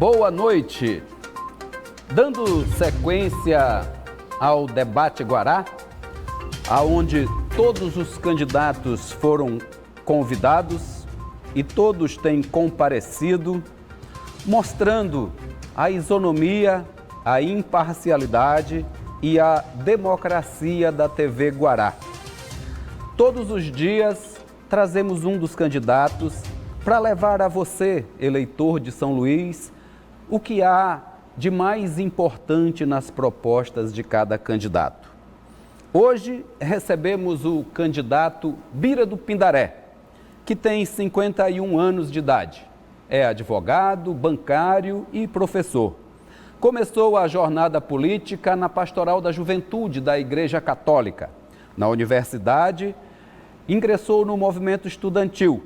boa noite. Dando sequência ao debate Guará, aonde todos os candidatos foram convidados e todos têm comparecido, mostrando a isonomia, a imparcialidade e a democracia da TV Guará. Todos os dias trazemos um dos candidatos para levar a você, eleitor de São Luís, o que há de mais importante nas propostas de cada candidato. Hoje recebemos o candidato Bira do Pindaré, que tem 51 anos de idade. É advogado, bancário e professor. Começou a jornada política na Pastoral da Juventude da Igreja Católica. Na universidade, ingressou no movimento estudantil.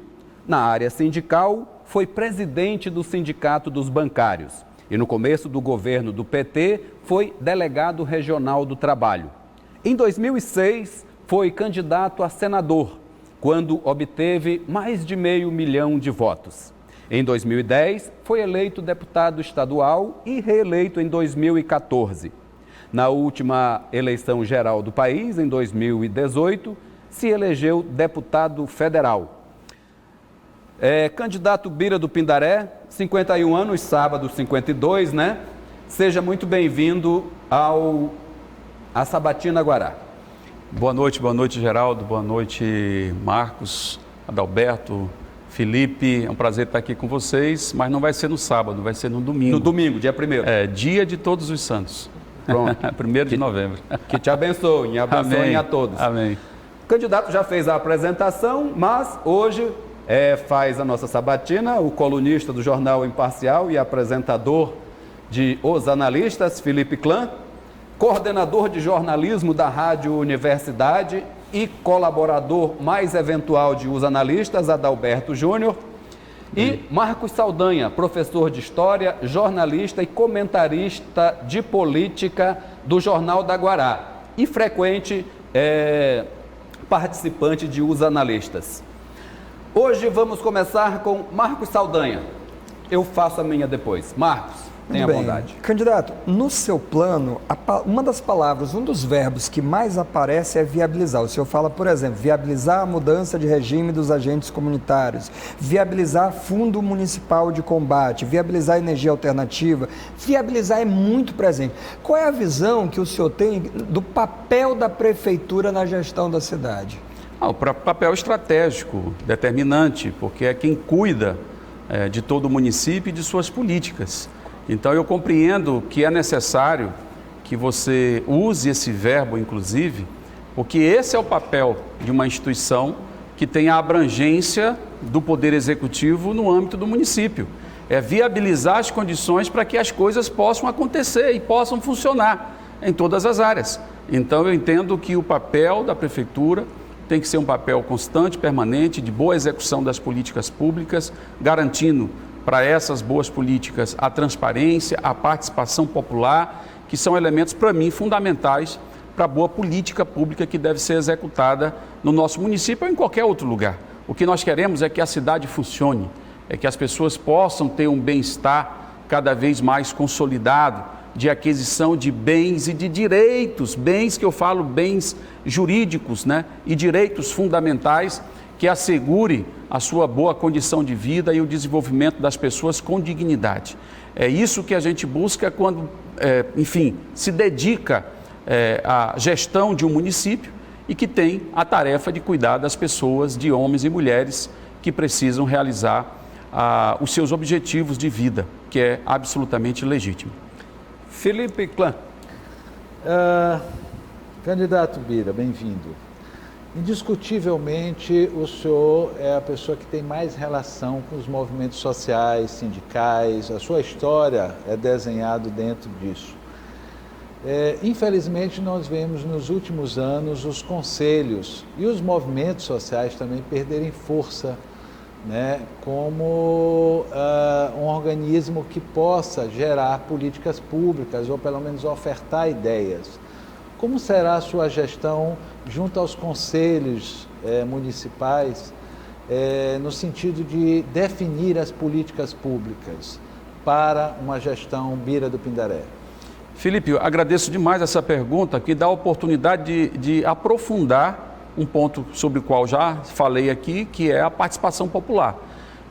Na área sindical, foi presidente do Sindicato dos Bancários. E no começo do governo do PT, foi delegado regional do Trabalho. Em 2006, foi candidato a senador, quando obteve mais de 500 mil de votos. Em 2010, foi eleito deputado estadual e reeleito em 2014. Na última eleição geral do país, em 2018, se elegeu deputado federal. Candidato Bira do Pindaré, 51 anos, sábado 52, né? Seja muito bem-vindo à Sabatina Guará. Boa noite, Geraldo. Boa noite, Marcos, Adalberto, Felipe. É um prazer estar aqui com vocês, mas não vai ser no sábado, vai ser no domingo. No domingo, dia 1º. Dia de Todos os Santos. Pronto. 1º de novembro. Que te abençoe, abençoe a todos. Amém. O candidato já fez a apresentação, mas hoje faz a nossa sabatina, o colunista do Jornal Imparcial e apresentador de Os Analistas, Felipe Clã, coordenador de jornalismo da Rádio Universidade e colaborador mais eventual de Os Analistas, Adalberto Júnior, e Marcos Saldanha, professor de História, jornalista e comentarista de política do Jornal da Guará e frequente participante de Os Analistas. Hoje vamos começar com Marcos Saldanha. Eu faço a minha depois. Marcos, tenha bondade. Candidato, no seu plano, uma das palavras, um dos verbos que mais aparece é viabilizar. O senhor fala, por exemplo, viabilizar a mudança de regime dos agentes comunitários, viabilizar fundo municipal de combate, viabilizar energia alternativa. Viabilizar é muito presente. Qual é a visão que o senhor tem do papel da prefeitura na gestão da cidade? O papel estratégico, determinante, porque é quem cuida de todo o município e de suas políticas. Então eu compreendo que é necessário que você use esse verbo, inclusive, porque esse é o papel de uma instituição que tem a abrangência do Poder Executivo no âmbito do município. É viabilizar as condições para que as coisas possam acontecer e possam funcionar em todas as áreas. Então eu entendo que o papel da prefeitura tem que ser um papel constante, permanente, de boa execução das políticas públicas, garantindo para essas boas políticas a transparência, a participação popular, que são elementos, para mim, fundamentais para a boa política pública que deve ser executada no nosso município ou em qualquer outro lugar. O que nós queremos é que a cidade funcione, é que as pessoas possam ter um bem-estar cada vez mais consolidado, de aquisição de bens e de direitos, bens que eu falo, bens jurídicos, né? E direitos fundamentais que assegure a sua boa condição de vida e o desenvolvimento das pessoas com dignidade. É isso que a gente busca quando, se dedica à gestão de um município e que tem a tarefa de cuidar das pessoas, de homens e mulheres que precisam realizar os seus objetivos de vida, que é absolutamente legítimo. Felipe Clã. Candidato Bira, bem-vindo. Indiscutivelmente, o senhor é a pessoa que tem mais relação com os movimentos sociais, sindicais, a sua história é desenhada dentro disso. Infelizmente, nós vemos nos últimos anos os conselhos e os movimentos sociais também perderem força, né, como um organismo que possa gerar políticas públicas ou pelo menos ofertar ideias. Como será a sua gestão junto aos conselhos municipais no sentido de definir as políticas públicas para uma gestão Bira do Pindaré? Felipe, eu agradeço demais essa pergunta, que dá a oportunidade de aprofundar um ponto sobre o qual já falei aqui, que é a participação popular.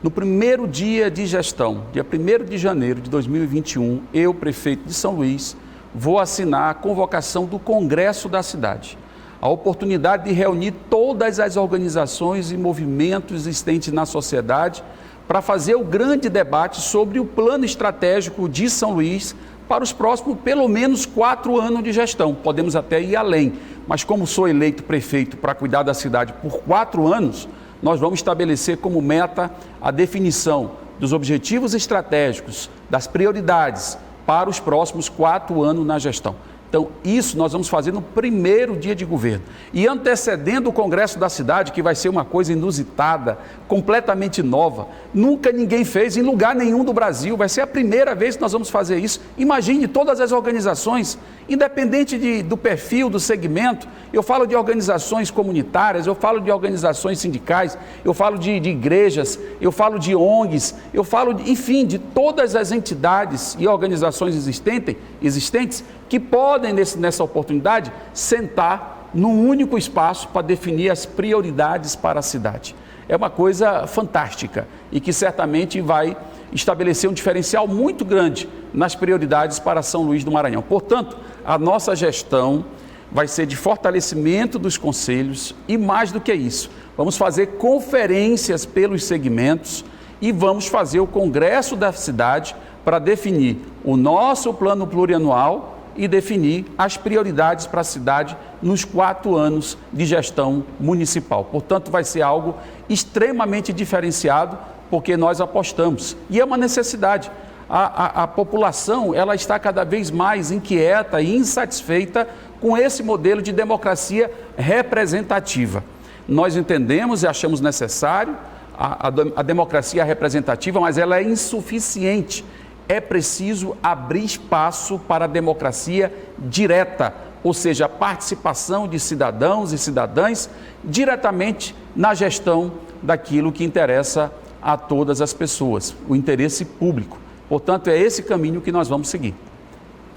No primeiro dia de gestão, dia 1º de janeiro de 2021, eu, prefeito de São Luís, vou assinar a convocação do Congresso da cidade. A oportunidade de reunir todas as organizações e movimentos existentes na sociedade para fazer o grande debate sobre o plano estratégico de São Luís para os próximos, pelo menos, 4 anos de gestão. Podemos até ir além, mas como sou eleito prefeito para cuidar da cidade por 4 anos, nós vamos estabelecer como meta a definição dos objetivos estratégicos, das prioridades para os próximos 4 anos na gestão. Então, isso nós vamos fazer no primeiro dia de governo. E antecedendo o Congresso da cidade, que vai ser uma coisa inusitada, completamente nova. Nunca ninguém fez em lugar nenhum do Brasil. Vai ser a primeira vez que nós vamos fazer isso. Imagine todas as organizações, independente do perfil, do segmento. Eu falo de organizações comunitárias, eu falo de organizações sindicais, eu falo de igrejas, eu falo de ONGs, eu falo, enfim, de todas as entidades e organizações existentes que podem, nessa oportunidade, sentar num único espaço para definir as prioridades para a cidade. É uma coisa fantástica e que certamente vai estabelecer um diferencial muito grande nas prioridades para São Luís do Maranhão. Portanto, a nossa gestão vai ser de fortalecimento dos conselhos e, mais do que isso, vamos fazer conferências pelos segmentos e vamos fazer o Congresso da cidade para definir o nosso plano plurianual e definir as prioridades para a cidade nos 4 anos de gestão municipal. Portanto, vai ser algo extremamente diferenciado, porque nós apostamos. E é uma necessidade. A população ela está cada vez mais inquieta e insatisfeita com esse modelo de democracia representativa. Nós entendemos e achamos necessário a democracia representativa, mas ela é insuficiente. É preciso abrir espaço para a democracia direta, ou seja, a participação de cidadãos e cidadãs diretamente na gestão daquilo que interessa a todas as pessoas, o interesse público. Portanto, é esse caminho que nós vamos seguir.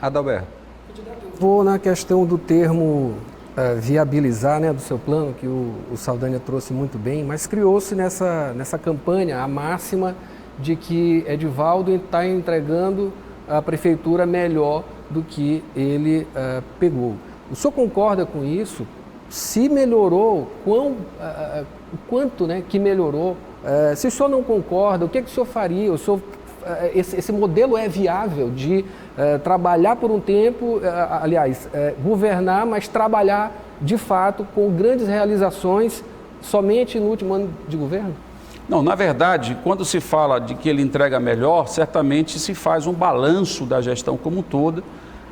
Adalberto. Vou na questão do termo viabilizar, né, do seu plano, que o Saldanha trouxe muito bem, mas criou-se nessa campanha a máxima de que Edivaldo está entregando a prefeitura melhor do que ele pegou. O senhor concorda com isso? Se melhorou, o quanto, né, que melhorou? Se o senhor não concorda, o que o senhor faria? Esse modelo é viável de trabalhar por um tempo, governar, mas trabalhar de fato com grandes realizações somente no último ano de governo? Não, na verdade, quando se fala de que ele entrega melhor, certamente se faz um balanço da gestão como um todo,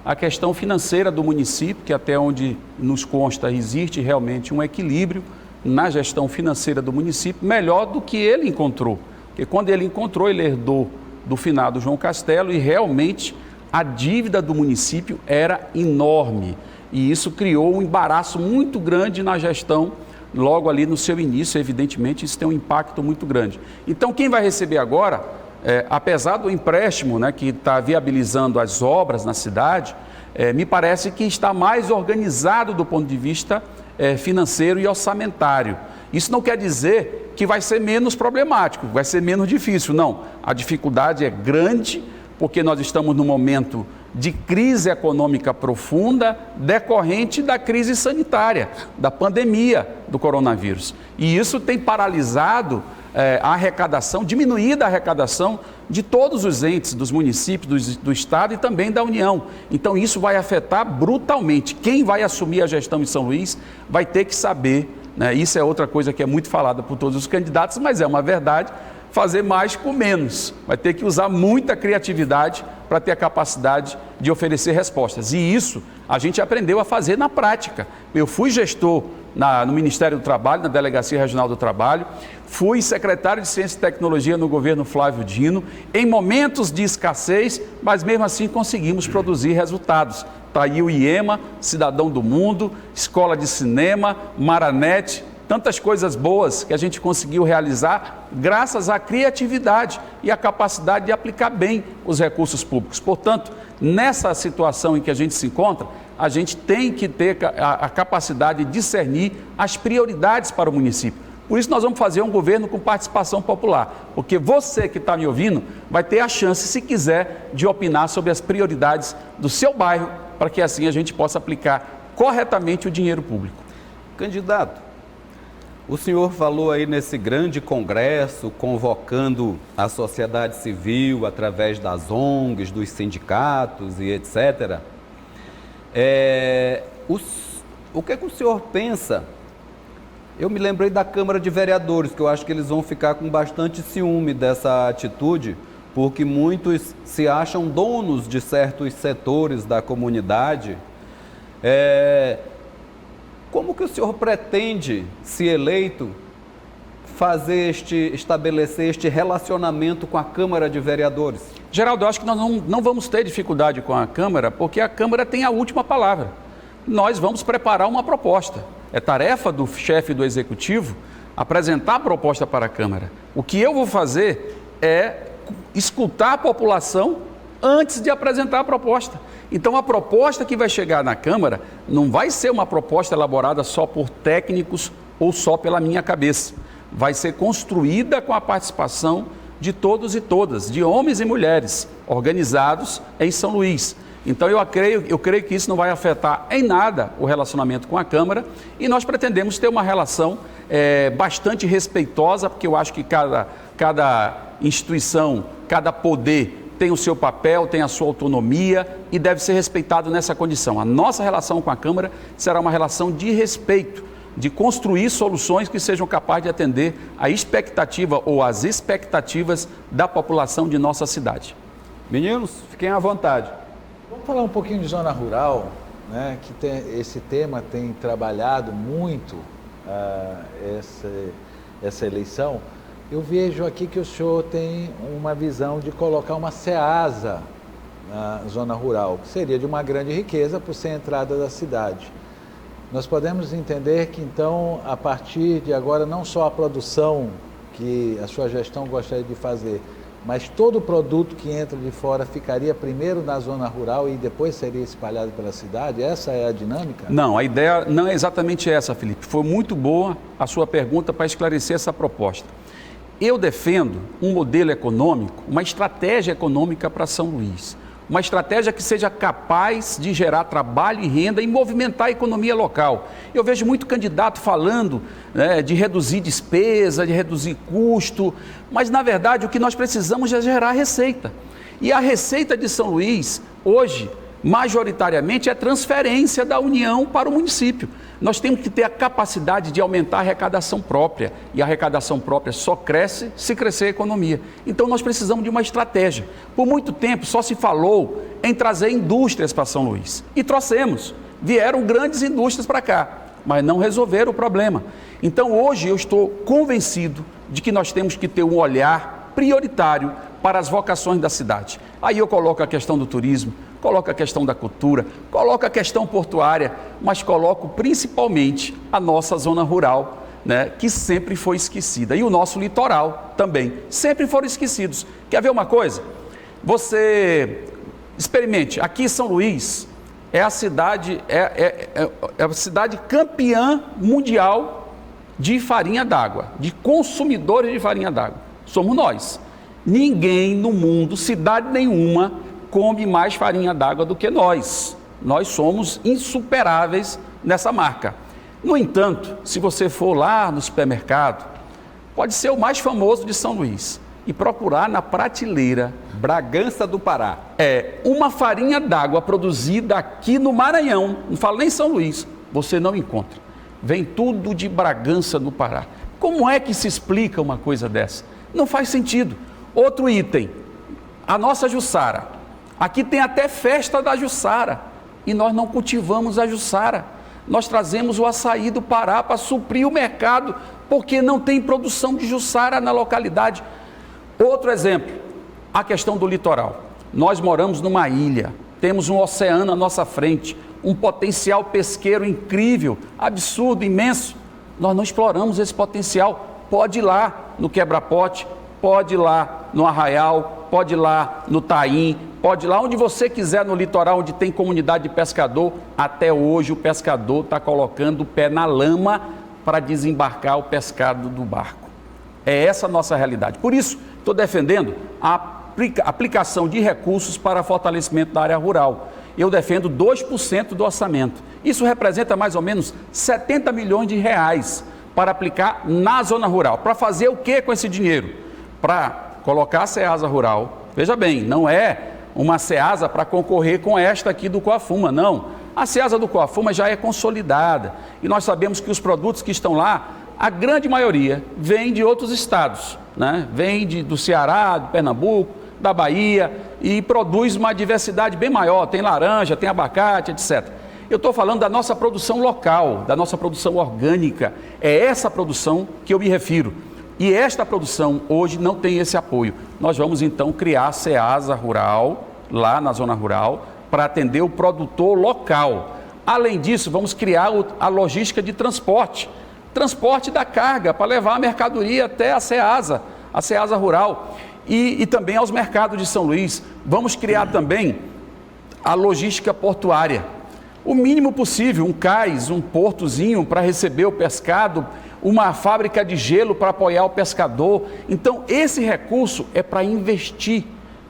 a questão financeira do município, que até onde nos consta existe realmente um equilíbrio na gestão financeira do município, melhor do que ele encontrou. Porque quando ele encontrou, ele herdou do finado João Castelo e realmente a dívida do município era enorme. E isso criou um embaraço muito grande na gestão. Logo ali no seu início, evidentemente, isso tem um impacto muito grande. Então, quem vai receber agora, apesar do empréstimo, né, que está viabilizando as obras na cidade, me parece que está mais organizado do ponto de vista financeiro e orçamentário. Isso não quer dizer que vai ser menos problemático, vai ser menos difícil, não. A dificuldade é grande, porque nós estamos num momento de crise econômica profunda decorrente da crise sanitária, da pandemia do coronavírus. E isso tem paralisado a arrecadação, diminuído a arrecadação de todos os entes, dos municípios, do Estado e também da União. Então isso vai afetar brutalmente. Quem vai assumir a gestão em São Luís vai ter que saber, né? Isso é outra coisa que é muito falada por todos os candidatos, mas é uma verdade, fazer mais com menos. Vai ter que usar muita criatividade para ter a capacidade de oferecer respostas. E isso a gente aprendeu a fazer na prática. Eu fui gestor no Ministério do Trabalho, na Delegacia Regional do Trabalho, fui secretário de Ciência e Tecnologia no governo Flávio Dino, em momentos de escassez, mas mesmo assim conseguimos produzir resultados. Está aí o IEMA, Cidadão do Mundo, Escola de Cinema, Maranete, tantas coisas boas que a gente conseguiu realizar graças à criatividade e à capacidade de aplicar bem os recursos públicos. Portanto, nessa situação em que a gente se encontra, a gente tem que ter a capacidade de discernir as prioridades para o município. Por isso nós vamos fazer um governo com participação popular, porque você que está me ouvindo vai ter a chance, se quiser, de opinar sobre as prioridades do seu bairro, para que assim a gente possa aplicar corretamente o dinheiro público. Candidato, o senhor falou aí nesse grande congresso, convocando a sociedade civil através das ONGs, dos sindicatos e etc. O que o senhor pensa? Eu me lembrei da Câmara de Vereadores, que eu acho que eles vão ficar com bastante ciúme dessa atitude, porque muitos se acham donos de certos setores da comunidade. Como que o senhor pretende, se eleito, estabelecer este relacionamento com a Câmara de Vereadores? Geraldo, eu acho que nós não vamos ter dificuldade com a Câmara, porque a Câmara tem a última palavra. Nós vamos preparar uma proposta. É tarefa do chefe do Executivo apresentar a proposta para a Câmara. O que eu vou fazer é escutar a população antes de apresentar a proposta. Então, a proposta que vai chegar na Câmara não vai ser uma proposta elaborada só por técnicos ou só pela minha cabeça. Vai ser construída com a participação de todos e todas, de homens e mulheres, organizados em São Luís. Então, eu creio que isso não vai afetar em nada o relacionamento com a Câmara e nós pretendemos ter uma relação bastante respeitosa, porque eu acho que cada instituição, cada poder tem o seu papel, tem a sua autonomia e deve ser respeitado nessa condição. A nossa relação com a Câmara será uma relação de respeito, de construir soluções que sejam capazes de atender a expectativa ou as expectativas da população de nossa cidade. Meninos, fiquem à vontade. Vamos falar um pouquinho de zona rural, né, que esse tema tem trabalhado muito essa eleição. Eu vejo aqui que o senhor tem uma visão de colocar uma SEASA na zona rural, que seria de uma grande riqueza por ser a entrada da cidade. Nós podemos entender que, então, a partir de agora, não só a produção que a sua gestão gostaria de fazer, mas todo o produto que entra de fora ficaria primeiro na zona rural e depois seria espalhado pela cidade? Essa é a dinâmica? Não, a ideia não é exatamente essa, Felipe. Foi muito boa a sua pergunta para esclarecer essa proposta. Eu defendo um modelo econômico, uma estratégia econômica para São Luís. Uma estratégia que seja capaz de gerar trabalho e renda e movimentar a economia local. Eu vejo muito candidato falando, né, de reduzir despesa, de reduzir custo, mas na verdade o que nós precisamos é gerar receita. E a receita de São Luís, hoje, majoritariamente é transferência da União para o município. Nós temos que ter a capacidade de aumentar a arrecadação própria, e a arrecadação própria só cresce se crescer a economia. Então nós precisamos de uma estratégia. Por muito tempo só se falou em trazer indústrias para São Luís, e trouxemos. Vieram grandes indústrias para cá, mas não resolveram o problema. Então hoje eu estou convencido de que nós temos que ter um olhar prioritário para as vocações da cidade. Aí eu coloco a questão do turismo, coloco a questão da cultura, coloco a questão portuária, mas coloco principalmente a nossa zona rural, né, que sempre foi esquecida. E o nosso litoral também, sempre foram esquecidos. Quer ver uma coisa? Você experimente, aqui em São Luís é a cidade, a cidade campeã mundial de farinha d'água, de consumidores de farinha d'água. Somos nós. Ninguém no mundo, cidade nenhuma, come mais farinha d'água do que nós. Nós somos insuperáveis nessa marca. No entanto, se você for lá no supermercado, pode ser o mais famoso de São Luís, e procurar na prateleira Bragança do Pará. Uma farinha d'água produzida aqui no Maranhão, não falo nem em São Luís, você não encontra. Vem tudo de Bragança do Pará. Como é que se explica uma coisa dessa? Não faz sentido. Outro item, a nossa Jussara. Aqui tem até festa da Jussara e nós não cultivamos a Jussara. Nós trazemos o açaí do Pará para suprir o mercado, porque não tem produção de Jussara na localidade. Outro exemplo, a questão do litoral. Nós moramos numa ilha, temos um oceano à nossa frente, um potencial pesqueiro incrível, absurdo, imenso, Nós não exploramos esse potencial. Pode ir lá no Quebra-Pote, pode ir lá no Arraial, pode ir lá no Taim, pode ir lá onde você quiser no litoral, onde tem comunidade de pescador. Até hoje o pescador está colocando o pé na lama para desembarcar o pescado do barco. É essa a nossa realidade. Por isso, estou defendendo a aplicação de recursos para fortalecimento da área rural. Eu defendo 2% do orçamento. Isso representa mais ou menos 70 milhões de reais para aplicar na zona rural. Para fazer o que com esse dinheiro? Para colocar a Ceasa Rural. Veja bem, não é uma Ceasa para concorrer com esta aqui do Coafuma, não. A Ceasa do Coafuma já é consolidada e nós sabemos que os produtos que estão lá, a grande maioria vem de outros estados, né? Vem do Ceará, de Pernambuco, da Bahia e produz uma diversidade bem maior, tem laranja, tem abacate, etc. Eu estou falando da nossa produção local, da nossa produção orgânica, é essa produção que eu me refiro. E esta produção hoje não tem esse apoio. Nós vamos então criar a Ceasa Rural, lá na zona rural, para atender o produtor local. Além disso, vamos criar a logística de transporte da carga para levar a mercadoria até a Ceasa Rural e também aos mercados de São Luís. Vamos criar também a logística portuária. O mínimo possível, um cais, um portozinho para receber o pescado, uma fábrica de gelo para apoiar o pescador. Então, esse recurso é para investir,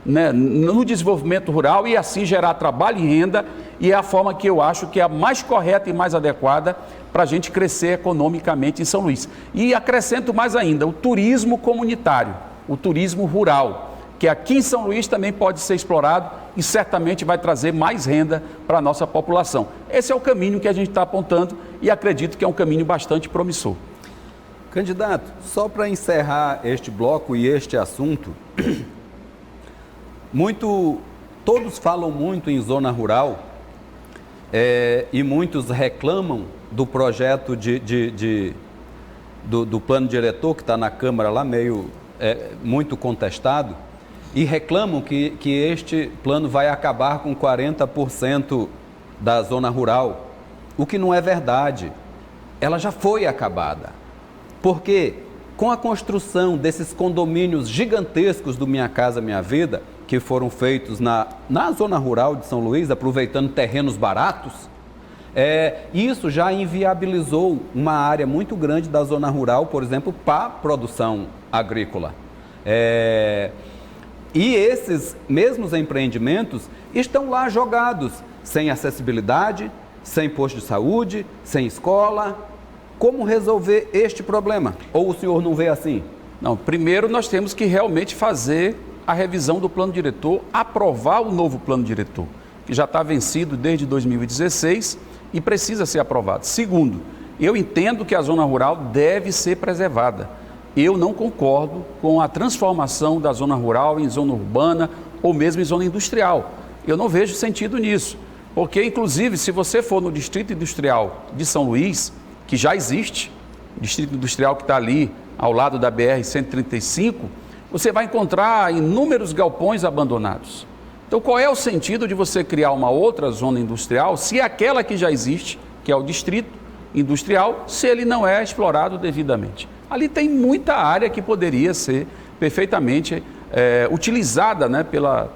né, no desenvolvimento rural e assim gerar trabalho e renda, e é a forma que eu acho que é a mais correta e mais adequada para a gente crescer economicamente em São Luís. E acrescento mais ainda, o turismo comunitário, o turismo rural, que aqui em São Luís também pode ser explorado e certamente vai trazer mais renda para a nossa população. Esse é o caminho que a gente está apontando e acredito que é um caminho bastante promissor. Candidato, só para encerrar este bloco e este assunto, todos falam muito em zona rural e muitos reclamam do projeto do plano diretor que está na Câmara lá, muito contestado, e reclamam que este plano vai acabar com 40% da zona rural, o que não é verdade. Ela já foi acabada. Porque com a construção desses condomínios gigantescos do Minha Casa Minha Vida, que foram feitos na zona rural de São Luís, aproveitando terrenos baratos, isso já inviabilizou uma área muito grande da zona rural, por exemplo, para a produção agrícola. E esses mesmos empreendimentos estão lá jogados, sem acessibilidade, sem posto de saúde, sem escola. Como resolver este problema? Ou o senhor não vê assim? Não, primeiro nós temos que realmente fazer a revisão do plano diretor, aprovar o novo plano diretor, que já está vencido desde 2016 e precisa ser aprovado. Segundo, eu entendo que a zona rural deve ser preservada. Eu não concordo com a transformação da zona rural em zona urbana ou mesmo em zona industrial. Eu não vejo sentido nisso, porque inclusive se você for no Distrito Industrial de São Luís, que já existe, o Distrito Industrial que está ali ao lado da BR-135, você vai encontrar inúmeros galpões abandonados. Então, qual é o sentido de você criar uma outra zona industrial se aquela que já existe, que é o Distrito Industrial, se ele não é explorado devidamente? Ali tem muita área que poderia ser perfeitamente utilizada, né,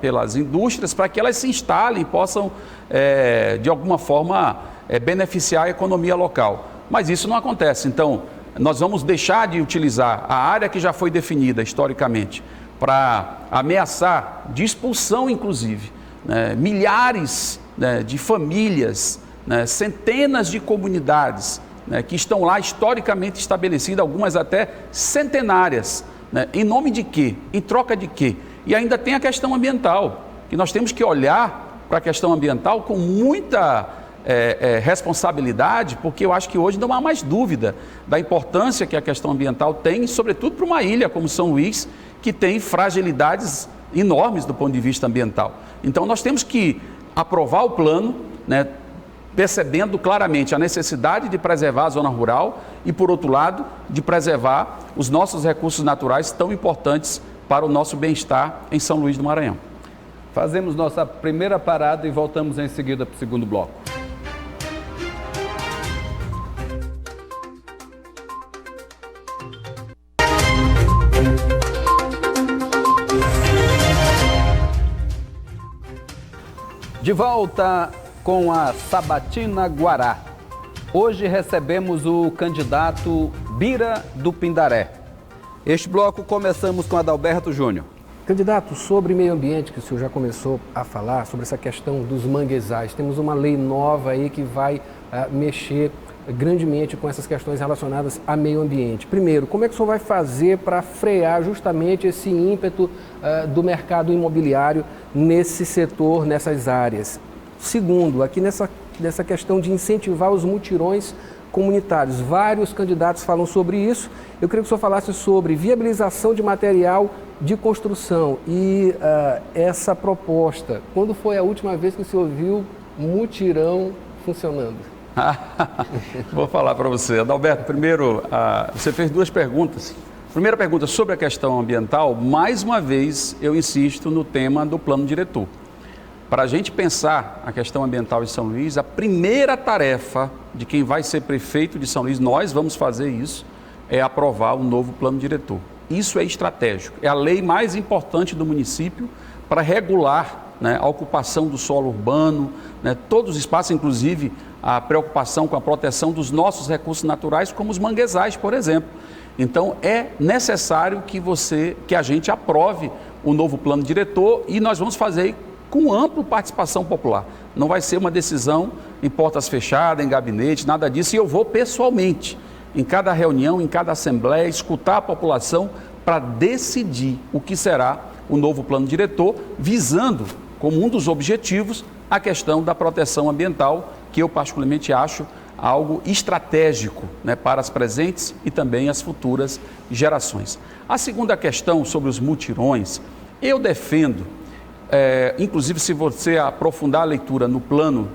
pelas indústrias para que elas se instalem e possam, de alguma forma, beneficiar a economia local. Mas isso não acontece. Então, nós vamos deixar de utilizar a área que já foi definida historicamente para ameaçar de expulsão, inclusive, né, milhares, né, de famílias, né, centenas de comunidades, né, que estão lá historicamente estabelecidas, algumas até centenárias. Né, em nome de quê? Em troca de quê? E ainda tem a questão ambiental, que nós temos que olhar para a questão ambiental com muita responsabilidade, porque eu acho que hoje não há mais dúvida da importância que a questão ambiental tem, sobretudo para uma ilha como São Luís, que tem fragilidades enormes do ponto de vista ambiental. Então nós temos que aprovar o plano, né, percebendo claramente a necessidade de preservar a zona rural e, por outro lado, de preservar os nossos recursos naturais tão importantes para o nosso bem-estar em São Luís do Maranhão. Fazemos nossa primeira parada e voltamos em seguida para o segundo bloco. De volta com a Sabatina Guará. Hoje recebemos o candidato Bira do Pindaré. Este bloco começamos com Adalberto Júnior. Candidato, sobre meio ambiente, que o senhor já começou a falar, sobre essa questão dos manguezais, temos uma lei nova aí que vai mexer grandemente com essas questões relacionadas a meio ambiente. Primeiro, como é que o senhor vai fazer para frear justamente esse ímpeto do mercado imobiliário nesse setor, nessas áreas? Segundo, aqui nessa questão de incentivar os mutirões comunitários. Vários candidatos falam sobre isso. Eu queria que o senhor falasse sobre viabilização de material de construção e essa proposta. Quando foi a última vez que o senhor viu mutirão funcionando? Vou falar para você. Adalberto, primeiro, você fez duas perguntas. Primeira pergunta sobre a questão ambiental. Mais uma vez, eu insisto no tema do plano diretor. Para a gente pensar a questão ambiental de São Luís, a primeira tarefa de quem vai ser prefeito de São Luís, nós vamos fazer isso, é aprovar um novo plano diretor. Isso é estratégico, é a lei mais importante do município para regular, né, a ocupação do solo urbano, né, todos os espaços, inclusive a preocupação com a proteção dos nossos recursos naturais, como os manguezais, por exemplo. Então, é necessário que a gente aprove o novo plano diretor e nós vamos fazer com ampla participação popular. Não vai ser uma decisão em portas fechadas, em gabinete, nada disso. E eu vou pessoalmente, em cada reunião, em cada assembleia, escutar a população para decidir o que será o novo plano diretor, visando, como um dos objetivos, a questão da proteção ambiental, que eu particularmente acho algo estratégico, né, para as presentes e também as futuras gerações. A segunda questão sobre os mutirões, eu defendo, inclusive se você aprofundar a leitura no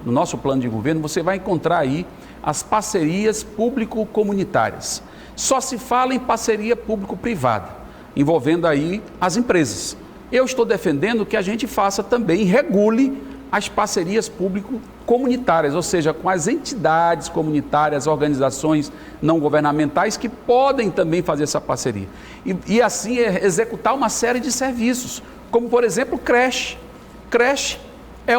nosso plano de governo, você vai encontrar aí as parcerias público-comunitárias. Só se fala em parceria público-privada, envolvendo aí as empresas. Eu estou defendendo que a gente faça também, regule as parcerias público-comunitárias, ou seja, com as entidades comunitárias, organizações não governamentais que podem também fazer essa parceria. E assim executar uma série de serviços, como por exemplo creche. Creche é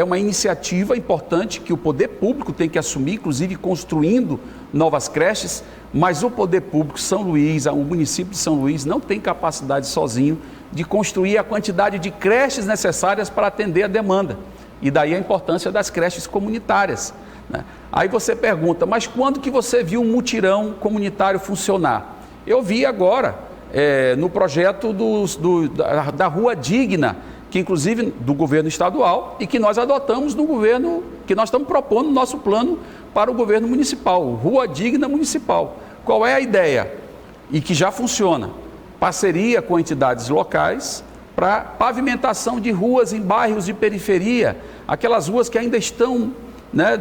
uma iniciativa importante que o poder público tem que assumir, inclusive construindo novas creches, mas o poder público, São Luís, o município de São Luís não tem capacidade sozinho de construir a quantidade de creches necessárias para atender a demanda. E daí a importância das creches comunitárias, né? Aí você pergunta, mas quando que você viu um mutirão comunitário funcionar? Eu vi agora, no projeto da Rua Digna, que inclusive do governo estadual e que nós adotamos no governo, que nós estamos propondo no nosso plano para o governo municipal, Rua Digna Municipal. Qual é a ideia? E que já funciona. Parceria com entidades locais para pavimentação de ruas em bairros de periferia, aquelas ruas que ainda estão, né,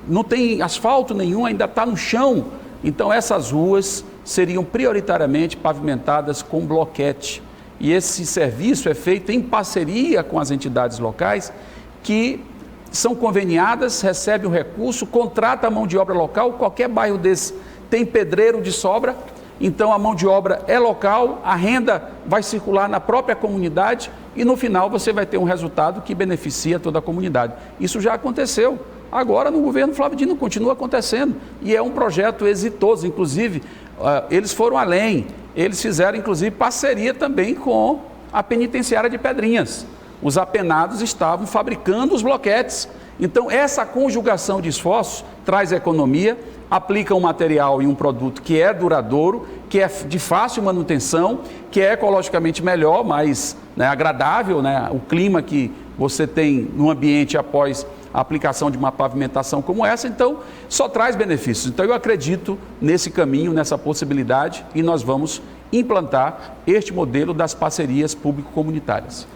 não tem asfalto nenhum, ainda está no chão. Então essas ruas seriam prioritariamente pavimentadas com bloquete. E esse serviço é feito em parceria com as entidades locais que são conveniadas, recebem o recurso, contratam a mão de obra local. Qualquer bairro desse tem pedreiro de sobra, então a mão de obra é local, a renda vai circular na própria comunidade e no final você vai ter um resultado que beneficia toda a comunidade. Isso já aconteceu. Agora no governo Flávio Dino continua acontecendo e é um projeto exitoso. Inclusive, eles foram além, eles fizeram inclusive parceria também com a penitenciária de Pedrinhas. Os apenados estavam fabricando os bloquetes. Então essa conjugação de esforços traz economia, aplica um material e um produto que é duradouro, que é de fácil manutenção, que é ecologicamente melhor, mais, né, agradável, né, o clima que você tem no ambiente após a aplicação de uma pavimentação como essa, então só traz benefícios. Então eu acredito nesse caminho, nessa possibilidade e nós vamos implantar este modelo das parcerias público-comunitárias.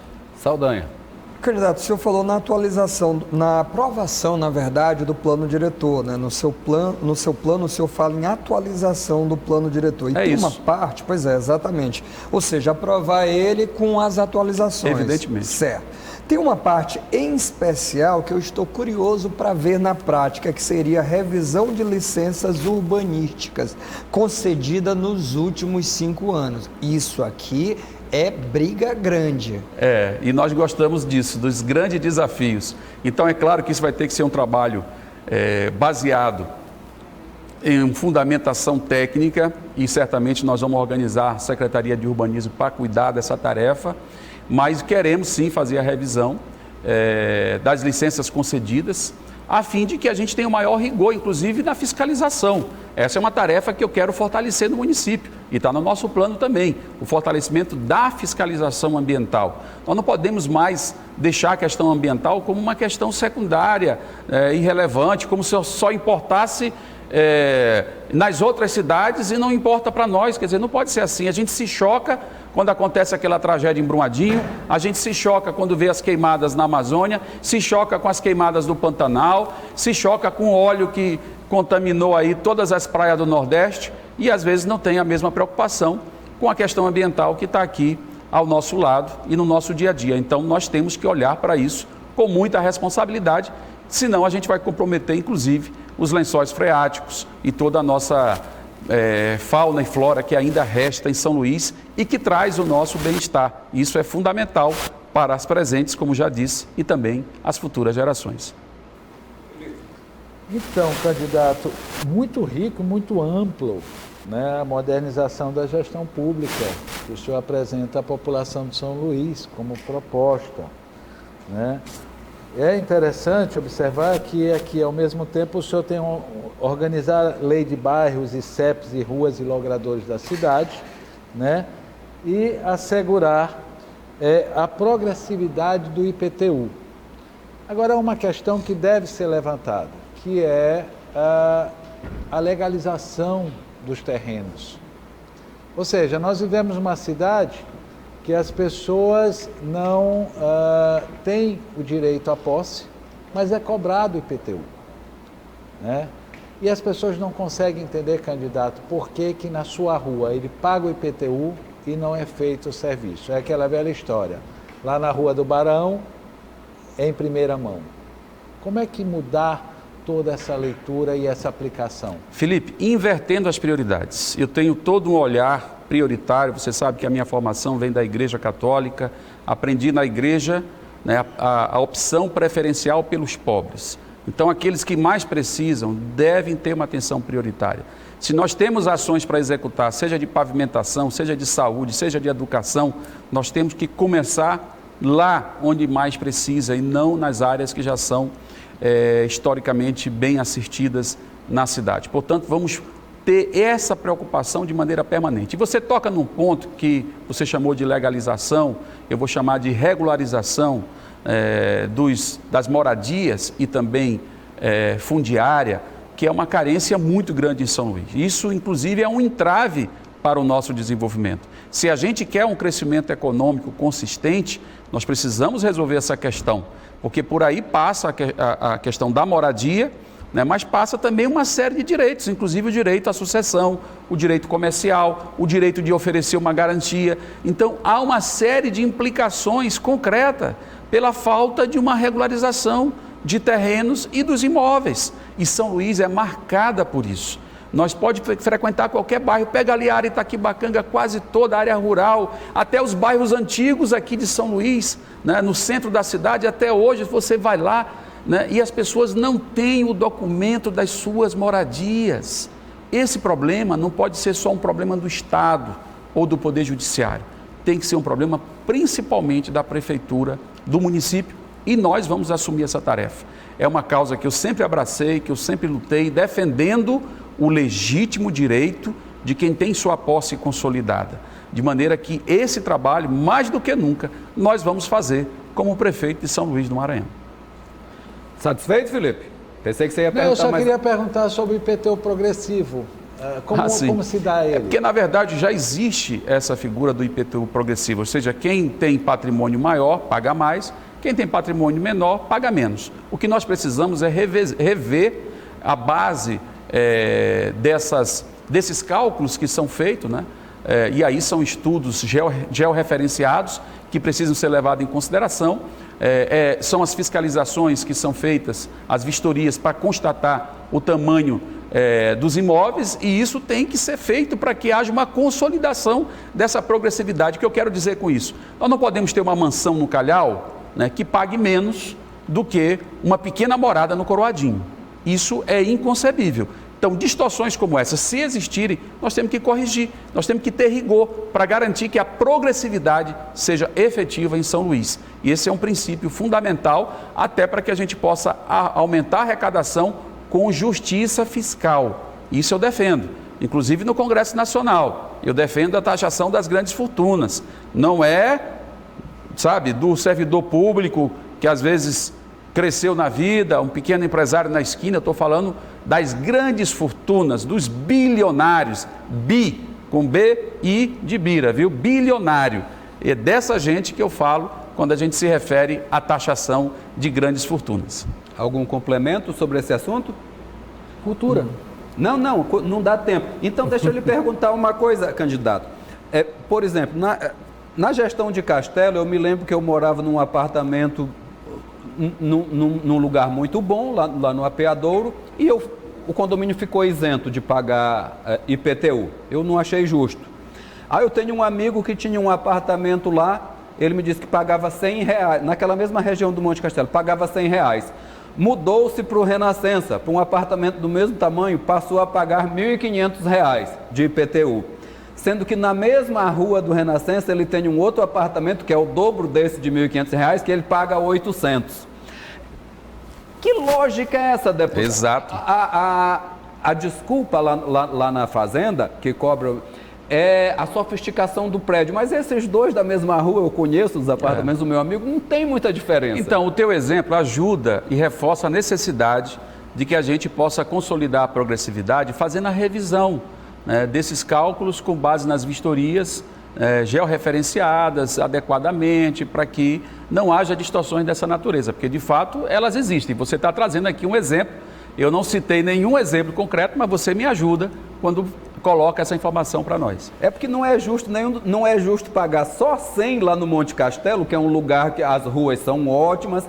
Saldanha. Candidato, o senhor falou na atualização, na aprovação, na verdade, do plano diretor, né? No seu plano o senhor fala em atualização do plano diretor. E tem uma parte, pois é, exatamente. Ou seja, aprovar ele com as atualizações. Evidentemente. Certo. Tem uma parte em especial que eu estou curioso para ver na prática, que seria a revisão de licenças urbanísticas concedida nos últimos 5 anos. Isso aqui é briga grande. E nós gostamos disso, dos grandes desafios. Então é claro que isso vai ter que ser um trabalho baseado em fundamentação técnica, e certamente nós vamos organizar a Secretaria de Urbanismo para cuidar dessa tarefa, mas queremos sim fazer a revisão das licenças concedidas, a fim de que a gente tenha o maior rigor, inclusive na fiscalização. Essa é uma tarefa que eu quero fortalecer no município e está no nosso plano também, o fortalecimento da fiscalização ambiental. Nós não podemos mais deixar a questão ambiental como uma questão secundária, irrelevante, como se só importasse nas outras cidades e não importa para nós. Quer dizer, não pode ser assim. A gente se choca quando acontece aquela tragédia em Brumadinho, a gente se choca quando vê as queimadas na Amazônia, se choca com as queimadas do Pantanal, se choca com o óleo que contaminou aí todas as praias do Nordeste, e às vezes não tem a mesma preocupação com a questão ambiental que está aqui ao nosso lado e no nosso dia a dia. Então nós temos que olhar para isso com muita responsabilidade, senão a gente vai comprometer inclusive os lençóis freáticos e toda a nossa fauna e flora que ainda resta em São Luís e que traz o nosso bem-estar. Isso é fundamental para as presentes, como já disse, e também as futuras gerações. Então, candidato, muito rico, muito amplo, né, a modernização da gestão pública que o senhor apresenta à população de São Luís como proposta, né? É interessante observar que aqui, ao mesmo tempo, o senhor tem organizar lei de bairros e CEPs e ruas e logradores da cidade, né, e assegurar a progressividade do IPTU. Agora, uma questão que deve ser levantada, que é a legalização dos terrenos. Ou seja, nós vivemos numa cidade que as pessoas não têm o direito à posse, mas é cobrado o IPTU, né? E as pessoas não conseguem entender, candidato, por que que na sua rua ele paga o IPTU e não é feito o serviço. É aquela velha história, lá na Rua do Barão, em primeira mão. Como é que mudar toda essa leitura e essa aplicação? Felipe, invertendo as prioridades, eu tenho todo um olhar prioritário. Você sabe que a minha formação vem da Igreja Católica, aprendi na igreja, né, a opção preferencial pelos pobres. Então, aqueles que mais precisam devem ter uma atenção prioritária. Se nós temos ações para executar, seja de pavimentação, seja de saúde, seja de educação, nós temos que começar lá onde mais precisa e não nas áreas que já são historicamente bem assistidas na cidade. Portanto, vamos ter essa preocupação de maneira permanente. E você toca num ponto que você chamou de legalização, eu vou chamar de regularização das moradias e também fundiária, que é uma carência muito grande em São Luís. Isso, inclusive, é um entrave para o nosso desenvolvimento. Se a gente quer um crescimento econômico consistente, nós precisamos resolver essa questão, porque por aí passa a questão da moradia, né, mas passa também uma série de direitos, inclusive o direito à sucessão, o direito comercial, o direito de oferecer uma garantia. Então, há uma série de implicações concretas pela falta de uma regularização de terrenos e dos imóveis. E São Luís é marcada por isso. Nós podemos frequentar qualquer bairro, pega ali a área Itaquibacanga, quase toda a área rural, até os bairros antigos aqui de São Luís, né, no centro da cidade, até hoje você vai lá, né, e as pessoas não têm o documento das suas moradias. Esse problema não pode ser só um problema do Estado ou do Poder Judiciário, tem que ser um problema principalmente da Prefeitura, do município, e nós vamos assumir essa tarefa. É uma causa que eu sempre abracei, que eu sempre lutei, defendendo o legítimo direito de quem tem sua posse consolidada, de maneira que esse trabalho, mais do que nunca, nós vamos fazer como prefeito de São Luís do Maranhão. Satisfeito, Felipe? Pensei que você ia perguntar. Eu só queria perguntar sobre o IPTU progressivo. Como se dá ele? Porque, na verdade, já existe essa figura do IPTU progressivo, ou seja, quem tem patrimônio maior paga mais, quem tem patrimônio menor paga menos. O que nós precisamos é rever a base desses cálculos que são feitos, né? E aí são estudos georreferenciados que precisam ser levados em consideração. São as fiscalizações que são feitas, as vistorias para constatar o tamanho dos imóveis, e isso tem que ser feito para que haja uma consolidação dessa progressividade. O que eu quero dizer com isso? Nós não podemos ter uma mansão no Calhau, né, que pague menos do que uma pequena morada no Coroadinho. Isso é inconcebível. Então, distorções como essa, se existirem, nós temos que corrigir, nós temos que ter rigor para garantir que a progressividade seja efetiva em São Luís. E esse é um princípio fundamental, até para que a gente possa aumentar a arrecadação com justiça fiscal. Isso eu defendo, inclusive no Congresso Nacional. Eu defendo a taxação das grandes fortunas. Não é, sabe, do servidor público que às vezes cresceu na vida, um pequeno empresário na esquina. Eu estou falando das grandes fortunas, dos bilionários, com B e de bira, viu? Bilionário. É dessa gente que eu falo quando a gente se refere à taxação de grandes fortunas. Algum complemento sobre esse assunto? Cultura. Não dá tempo. Então, deixa eu lhe perguntar uma coisa, candidato. Por exemplo, na gestão de Castelo, eu me lembro que eu morava num apartamento num lugar muito bom, lá no Apeadouro, e o condomínio ficou isento de pagar IPTU. Eu não achei justo. Aí eu tenho um amigo que tinha um apartamento lá, ele me disse que pagava R$100, naquela mesma região do Monte Castelo, pagava R$100. Mudou-se para o Renascença, para um apartamento do mesmo tamanho, passou a pagar R$1.500 de IPTU. Sendo que na mesma rua do Renascença ele tem um outro apartamento que é o dobro desse de R$1.500, que ele paga 800. Que lógica é essa, deputado? Exato. A desculpa lá na fazenda, que cobra, é a sofisticação do prédio. Mas esses dois da mesma rua, eu conheço os apartamentos do meu amigo, não tem muita diferença. Então, o teu exemplo ajuda e reforça a necessidade de que a gente possa consolidar a progressividade fazendo a revisão, né, desses cálculos com base nas vistorias georreferenciadas adequadamente, para que não haja distorções dessa natureza, porque de fato elas existem. Você está trazendo aqui um exemplo, eu não citei nenhum exemplo concreto, mas você me ajuda quando coloca essa informação para nós. É porque não é justo pagar só 100 lá no Monte Castelo, que é um lugar que as ruas são ótimas,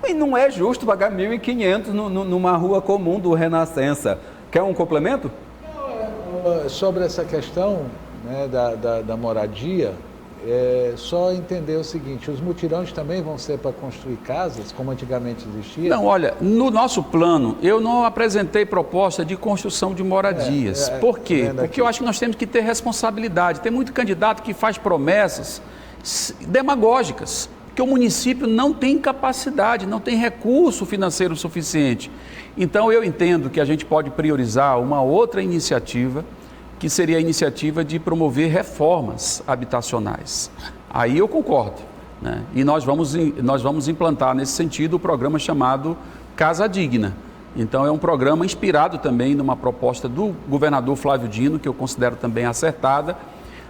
e não é justo pagar 1.500 numa rua comum do Renascença. Quer um complemento? Sobre essa questão, né, da moradia, só entender o seguinte: os mutirões também vão ser para construir casas, como antigamente existia? Não, olha, no nosso plano, eu não apresentei proposta de construção de moradias. Por quê? Porque eu acho que nós temos que ter responsabilidade. Tem muito candidato que faz promessas demagógicas, que o município não tem capacidade, não tem recurso financeiro suficiente. Então, eu entendo que a gente pode priorizar uma outra iniciativa, que seria a iniciativa de promover reformas habitacionais. Aí eu concordo, né? E nós vamos implantar nesse sentido o programa chamado Casa Digna. Então é um programa inspirado também numa proposta do governador Flávio Dino, que eu considero também acertada,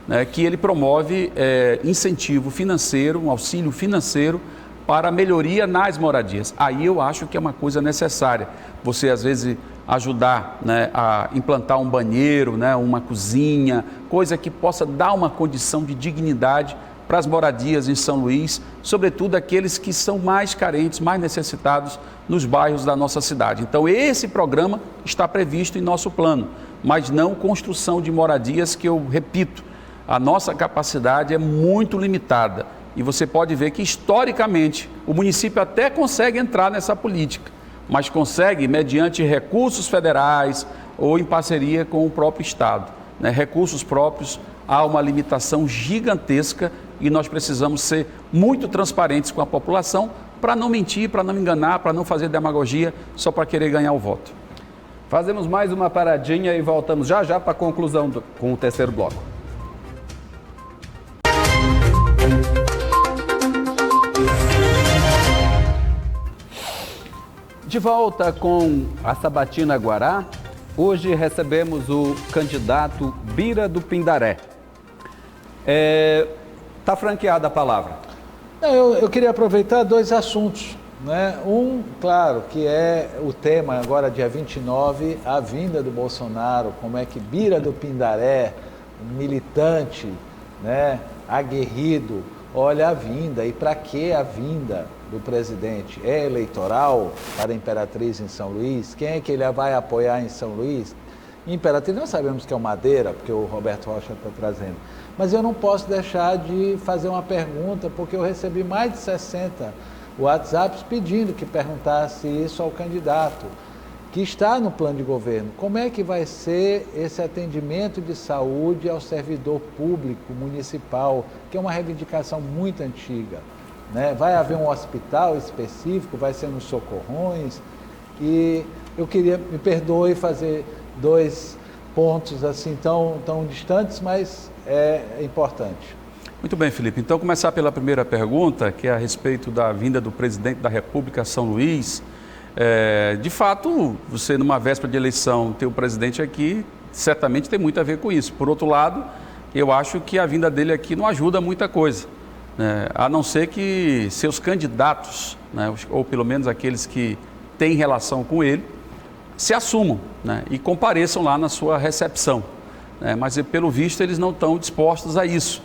né, que ele promove incentivo financeiro, um auxílio financeiro para melhoria nas moradias. Aí eu acho que é uma coisa necessária. Você às vezes ajudar, né, a implantar um banheiro, né, uma cozinha, coisa que possa dar uma condição de dignidade para as moradias em São Luís, sobretudo aqueles que são mais carentes, mais necessitados nos bairros da nossa cidade. Então esse programa está previsto em nosso plano, mas não construção de moradias, que eu repito, a nossa capacidade é muito limitada. E você pode ver que historicamente o município até consegue entrar nessa política, mas consegue mediante recursos federais ou em parceria com o próprio Estado, né? Recursos próprios, há uma limitação gigantesca e nós precisamos ser muito transparentes com a população para não mentir, para não enganar, para não fazer demagogia só para querer ganhar o voto. Fazemos mais uma paradinha e voltamos já para a conclusão com o terceiro bloco. De volta com a Sabatina Guará, hoje recebemos o candidato Bira do Pindaré. Está franqueada a palavra. Eu queria aproveitar dois assuntos, né? Um, claro, que é o tema agora, dia 29, a vinda do Bolsonaro, como é que Bira do Pindaré, militante, né, aguerrido, olha a vinda e para que a vinda, do presidente é eleitoral para a Imperatriz em São Luís, quem é que ele vai apoiar em São Luís? Imperatriz nós sabemos que é o Madeira, porque o Roberto Rocha está trazendo. Mas eu não posso deixar de fazer uma pergunta, porque eu recebi mais de 60 WhatsApps pedindo que perguntasse isso ao candidato, que está no plano de governo. Como é que vai ser esse atendimento de saúde ao servidor público municipal, que é uma reivindicação muito antiga, né? Vai haver um hospital específico, vai ser nos socorrões, e eu queria, me perdoe, fazer 2 pontos assim tão distantes, mas é importante. Muito bem, Felipe. Então, começar pela primeira pergunta, que é a respeito da vinda do presidente da República a São Luís. De fato, você numa véspera de eleição ter o presidente aqui, certamente tem muito a ver com isso. Por outro lado, eu acho que a vinda dele aqui não ajuda muita coisa, né? A não ser que seus candidatos, né, ou pelo menos aqueles que têm relação com ele, se assumam, né, e compareçam lá na sua recepção, né? Mas pelo visto eles não estão dispostos a isso,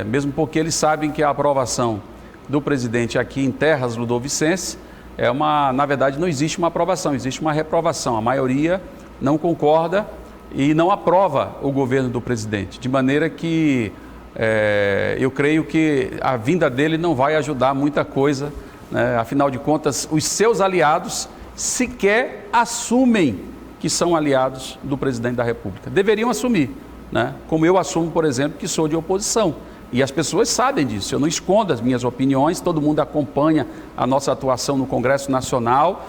mesmo porque eles sabem que a aprovação do presidente aqui em terras ludovicenses na verdade não existe uma aprovação, existe uma reprovação. A maioria não concorda e não aprova o governo do presidente, de maneira que eu creio que a vinda dele não vai ajudar muita coisa, né? Afinal de contas, os seus aliados sequer assumem que são aliados do presidente da República. Deveriam assumir, né? Como eu assumo, por exemplo, que sou de oposição. E as pessoas sabem disso, eu não escondo as minhas opiniões, todo mundo acompanha a nossa atuação no Congresso Nacional,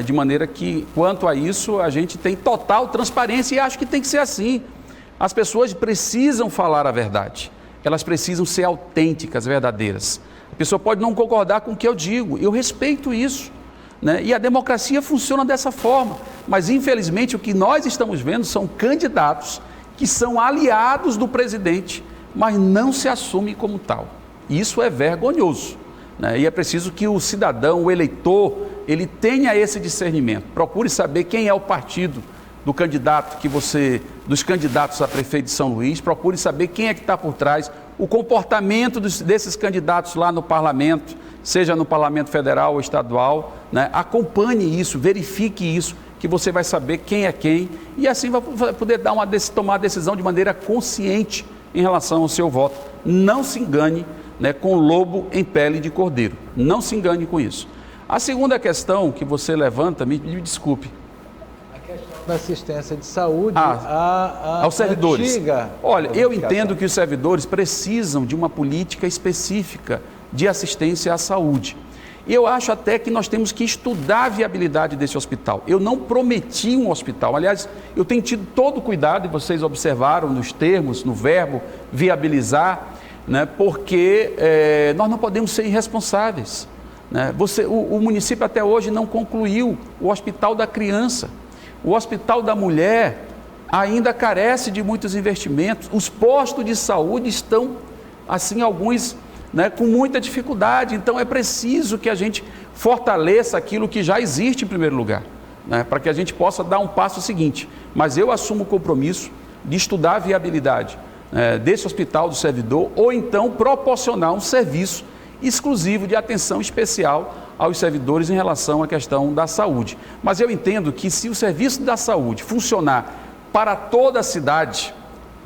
de maneira que, quanto a isso, a gente tem total transparência e acho que tem que ser assim. As pessoas precisam falar a verdade, elas precisam ser autênticas, verdadeiras. A pessoa pode não concordar com o que eu digo, eu respeito isso, né? E a democracia funciona dessa forma, mas infelizmente o que nós estamos vendo são candidatos que são aliados do presidente, mas não se assumem como tal. Isso é vergonhoso, né? E é preciso que o cidadão, o eleitor, ele tenha esse discernimento. Procure saber quem é o partido do candidato dos candidatos a prefeito de São Luís, procure saber quem é que está por trás, o comportamento desses candidatos lá no parlamento, seja no parlamento federal ou estadual, né? Acompanhe isso, verifique isso, que você vai saber quem é quem e assim vai poder tomar a decisão de maneira consciente em relação ao seu voto. Não se engane, né, com lobo em pele de cordeiro. Não se engane com isso. A segunda questão que você levanta, me desculpe. A questão da assistência de saúde aos servidores. Antiga. Olha, eu entendo que os servidores precisam de uma política específica de assistência à saúde. Eu acho até que nós temos que estudar a viabilidade desse hospital. Eu não prometi um hospital. Aliás, eu tenho tido todo o cuidado, e vocês observaram nos termos, no verbo viabilizar, né, porque nós não podemos ser irresponsáveis, né? O município até hoje não concluiu o hospital da criança. O hospital da mulher ainda carece de muitos investimentos. Os postos de saúde estão, assim, alguns, né, com muita dificuldade. Então é preciso que a gente fortaleça aquilo que já existe em primeiro lugar, né, para que a gente possa dar um passo seguinte. Mas eu assumo o compromisso de estudar a viabilidade desse hospital do servidor, ou então proporcionar um serviço exclusivo de atenção especial aos servidores em relação à questão da saúde. Mas eu entendo que se o serviço da saúde funcionar para toda a cidade,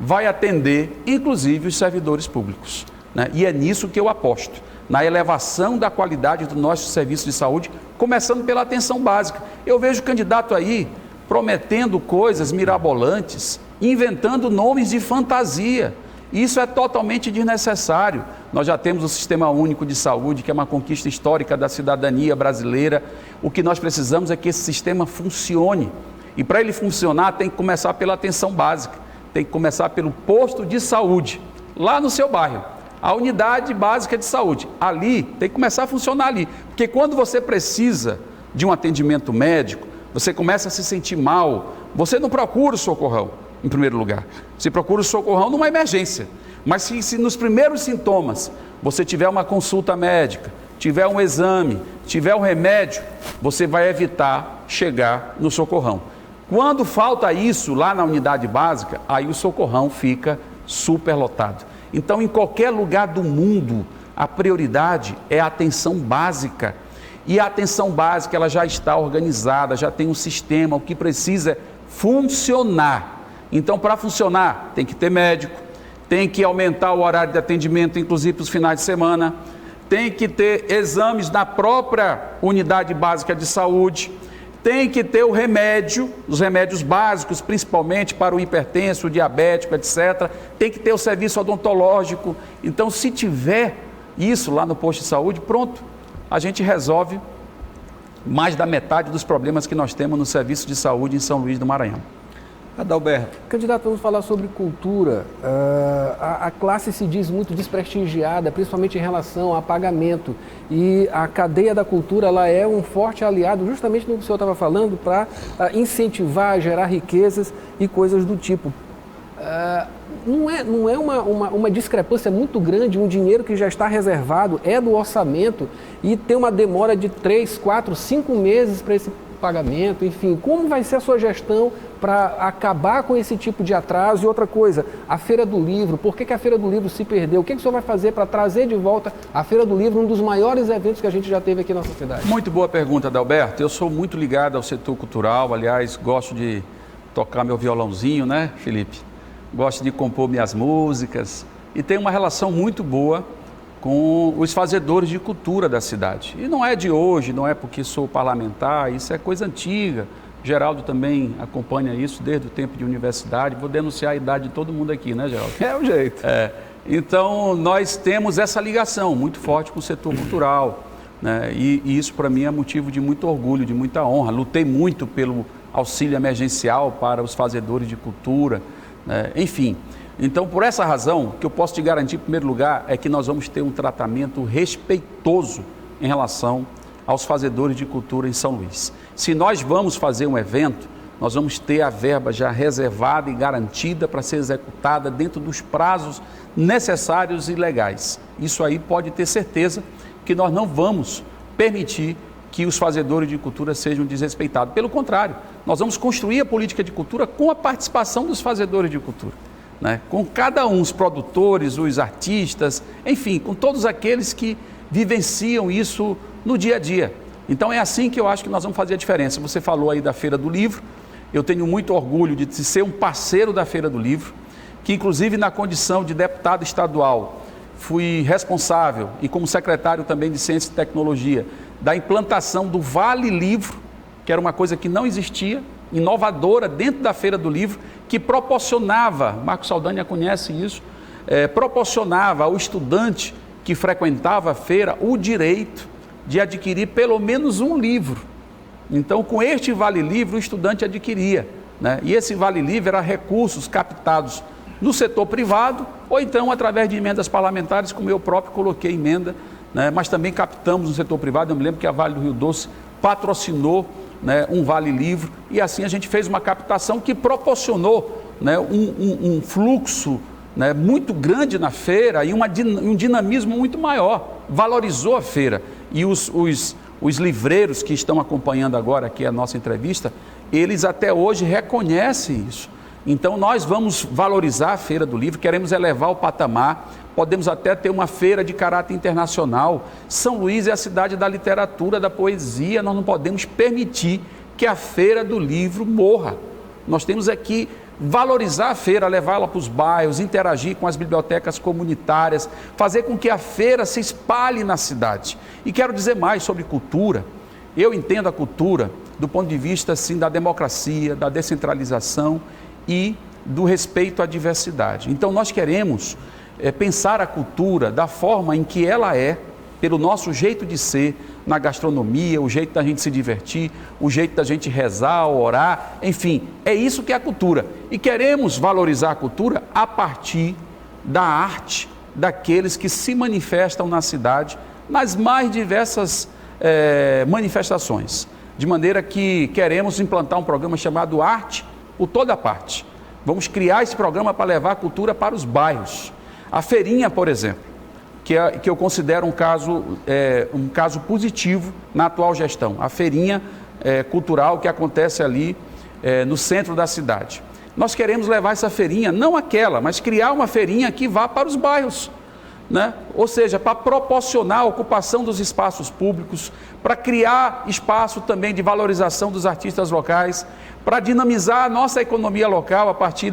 vai atender inclusive os servidores públicos, né? E é nisso que eu aposto, na elevação da qualidade do nosso serviço de saúde, começando pela atenção básica. Eu vejo candidato aí prometendo coisas mirabolantes, inventando nomes de fantasia. Isso é totalmente desnecessário. Nós já temos o Sistema Único de Saúde, que é uma conquista histórica da cidadania brasileira. O que nós precisamos é que esse sistema funcione. E para ele funcionar, tem que começar pela atenção básica, tem que começar pelo posto de saúde, lá no seu bairro. A unidade básica de saúde, ali, tem que começar a funcionar ali. Porque quando você precisa de um atendimento médico, você começa a se sentir mal, você não procura o socorrão, em primeiro lugar. Você procura o socorrão numa emergência. Mas se nos primeiros sintomas você tiver uma consulta médica, tiver um exame, tiver um remédio, você vai evitar chegar no socorrão. Quando falta isso lá na unidade básica, aí o socorrão fica superlotado. Então, em qualquer lugar do mundo, A prioridade é a atenção básica. E a atenção básica ela já está organizada, já tem um sistema, o que precisa é funcionar. Então, para funcionar, tem que ter médico, tem que aumentar o horário de atendimento, inclusive para os finais de semana, tem que ter exames na própria unidade básica de saúde, tem que ter o remédio, os remédios básicos, principalmente para o hipertenso, o diabético, etc. Tem que ter o serviço odontológico. Então, se tiver isso lá no posto de saúde, pronto, a gente resolve mais da metade dos problemas que nós temos no serviço de saúde em São Luís do Maranhão. Adalberto. Candidato, vamos falar sobre cultura. A classe se diz muito desprestigiada, principalmente em relação a pagamento. E a cadeia da cultura ela é um forte aliado, justamente no que o senhor estava falando, para incentivar, gerar riquezas e coisas do tipo. Não é uma discrepância muito grande, um dinheiro que já está reservado, é do orçamento, e tem uma demora de 3, 4, 5 meses para esse pagamento, enfim, como vai ser a sua gestão para acabar com esse tipo de atraso? E outra coisa, a Feira do Livro, por que a Feira do Livro se perdeu? O que o senhor vai fazer para trazer de volta a Feira do Livro, um dos maiores eventos que a gente já teve aqui na nossa cidade? Muito boa pergunta, Adalberto. Eu sou muito ligado ao setor cultural, aliás, gosto de tocar meu violãozinho, né, Felipe? Gosto de compor minhas músicas e tenho uma relação muito boa com os fazedores de cultura da cidade. E não é de hoje, não é porque sou parlamentar, isso é coisa antiga. Geraldo também acompanha isso desde o tempo de universidade. Vou denunciar a idade de todo mundo aqui, né, Geraldo? É o jeito. Então, nós temos essa ligação muito forte com o setor cultural, né? E isso, para mim, é motivo de muito orgulho, de muita honra. Lutei muito pelo auxílio emergencial para os fazedores de cultura, né? Enfim. Então, por essa razão, o que eu posso te garantir, em primeiro lugar, é que nós vamos ter um tratamento respeitoso em relação aos fazedores de cultura em São Luís. Se nós vamos fazer um evento, nós vamos ter a verba já reservada e garantida para ser executada dentro dos prazos necessários e legais. Isso aí pode ter certeza que nós não vamos permitir que os fazedores de cultura sejam desrespeitados. Pelo contrário, nós vamos construir a política de cultura com a participação dos fazedores de cultura. Né? Com cada um, os produtores, os artistas, enfim, com todos aqueles que vivenciam isso no dia a dia. Então é assim que eu acho que nós vamos fazer a diferença. Você falou aí da Feira do Livro, eu tenho muito orgulho de ser um parceiro da Feira do Livro, que inclusive na condição de deputado estadual fui responsável e como secretário também de Ciência e Tecnologia da implantação do Vale Livro, que era uma coisa que não existia, inovadora dentro da Feira do Livro, que proporcionava, Marco Saldanha conhece isso, proporcionava ao estudante que frequentava a feira o direito de adquirir pelo menos um livro. Então, com este Vale Livro, o estudante adquiria, né? E esse Vale Livro era recursos captados no setor privado, ou então através de emendas parlamentares, como eu próprio coloquei emenda, né? Mas também captamos no setor privado. Eu me lembro que a Vale do Rio Doce patrocinou, né, um Vale Livro, e assim a gente fez uma captação que proporcionou, né, um fluxo, né, muito grande na feira e um dinamismo muito maior, valorizou a feira. E os livreiros que estão acompanhando agora aqui a nossa entrevista, eles até hoje reconhecem isso. Então nós vamos valorizar a Feira do Livro, queremos elevar o patamar, podemos até ter uma feira de caráter internacional. São Luís é a cidade da literatura, da poesia, nós não podemos permitir que a Feira do Livro morra. Nós temos aqui valorizar a feira, levá-la para os bairros, interagir com as bibliotecas comunitárias, fazer com que a feira se espalhe na cidade. E quero dizer mais sobre cultura. Eu entendo a cultura do ponto de vista, assim, da democracia, da descentralização e do respeito à diversidade. Então nós queremos pensar a cultura da forma em que ela é, pelo nosso jeito de ser, na gastronomia, o jeito da gente se divertir, o jeito da gente rezar, orar, enfim, é isso que é a cultura. E queremos valorizar a cultura a partir da arte daqueles que se manifestam na cidade, nas mais diversas manifestações. De maneira que queremos implantar um programa chamado Arte por Toda Parte. Vamos criar esse programa para levar a cultura para os bairros. A feirinha, por exemplo, que eu considero um caso positivo na atual gestão. A feirinha cultural que acontece ali no centro da cidade. Nós queremos levar essa feirinha, não aquela, mas criar uma feirinha que vá para os bairros. né? Ou seja, para proporcionar a ocupação dos espaços públicos, para criar espaço também de valorização dos artistas locais, para dinamizar a nossa economia local a partir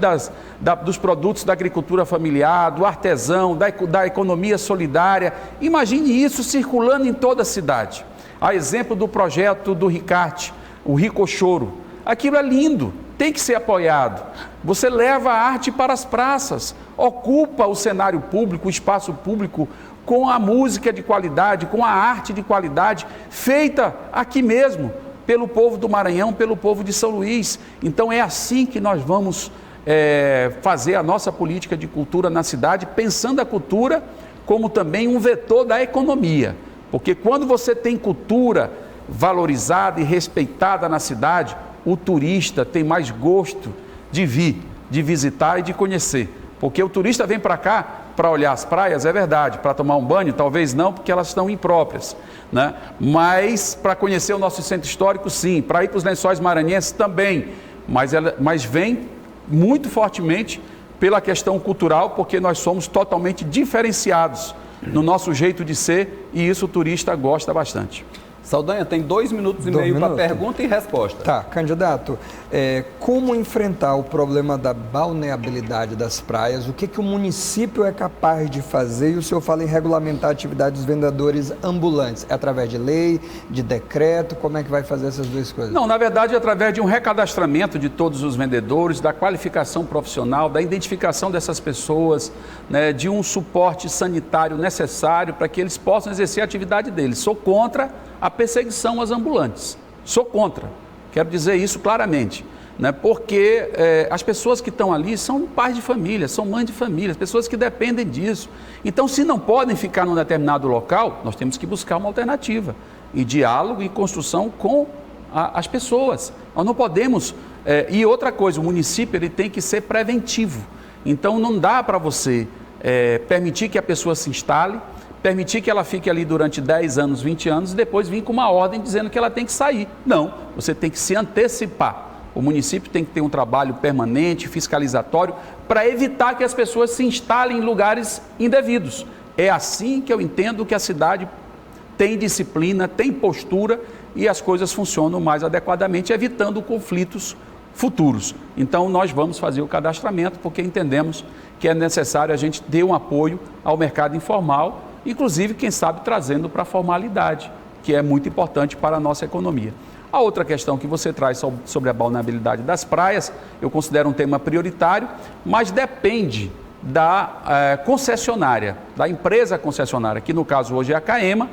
dos produtos da agricultura familiar, do artesão, da economia solidária. Imagine isso circulando em toda a cidade. A exemplo do projeto do Ricarte, o Ricochoro. Aquilo é lindo, tem que ser apoiado. Você leva a arte para as praças, ocupa o cenário público, o espaço público, com a música de qualidade, com a arte de qualidade, feita aqui mesmo, pelo povo do Maranhão, pelo povo de São Luís. Então é assim que nós vamos fazer a nossa política de cultura na cidade, pensando a cultura como também um vetor da economia. Porque quando você tem cultura valorizada e respeitada na cidade, o turista tem mais gosto de vir, de visitar e de conhecer. Porque o turista vem para cá para olhar as praias, é verdade, para tomar um banho, talvez não, porque elas estão impróprias, né? Mas para conhecer o nosso centro histórico, sim, para ir para os Lençóis Maranhenses também, mas vem muito fortemente pela questão cultural, porque nós somos totalmente diferenciados no nosso jeito de ser e isso o turista gosta bastante. Saldanha, tem 2 minutos e meio para pergunta e resposta. Tá, candidato, como enfrentar o problema da balneabilidade das praias? O que o município é capaz de fazer? E o senhor fala em regulamentar a atividade dos vendedores ambulantes. É através de lei, de decreto? Como é que vai fazer essas duas coisas? Não, na verdade é através de um recadastramento de todos os vendedores, da qualificação profissional, da identificação dessas pessoas, né, de um suporte sanitário necessário para que eles possam exercer a atividade deles. Sou contra a perseguição aos ambulantes. Sou contra. Quero dizer isso claramente, né? Porque as pessoas que estão ali são pais de família, são mães de família, pessoas que dependem disso. Então, se não podem ficar num determinado local, nós temos que buscar uma alternativa. E diálogo e construção com as pessoas. Nós não podemos... e outra coisa, o município ele tem que ser preventivo. Então, não dá para você permitir que a pessoa se instale, permitir que ela fique ali durante 10 anos, 20 anos e depois vir com uma ordem dizendo que ela tem que sair. Não, você tem que se antecipar. O município tem que ter um trabalho permanente, fiscalizatório, para evitar que as pessoas se instalem em lugares indevidos. É assim que eu entendo que a cidade tem disciplina, tem postura e as coisas funcionam mais adequadamente, evitando conflitos futuros. Então, nós vamos fazer o cadastramento porque entendemos que é necessário a gente ter um apoio ao mercado informal, inclusive, quem sabe, trazendo para a formalidade, que é muito importante para a nossa economia. A outra questão que você traz sobre a balneabilidade das praias, eu considero um tema prioritário, mas depende da concessionária, da empresa concessionária, que no caso hoje é a Caema,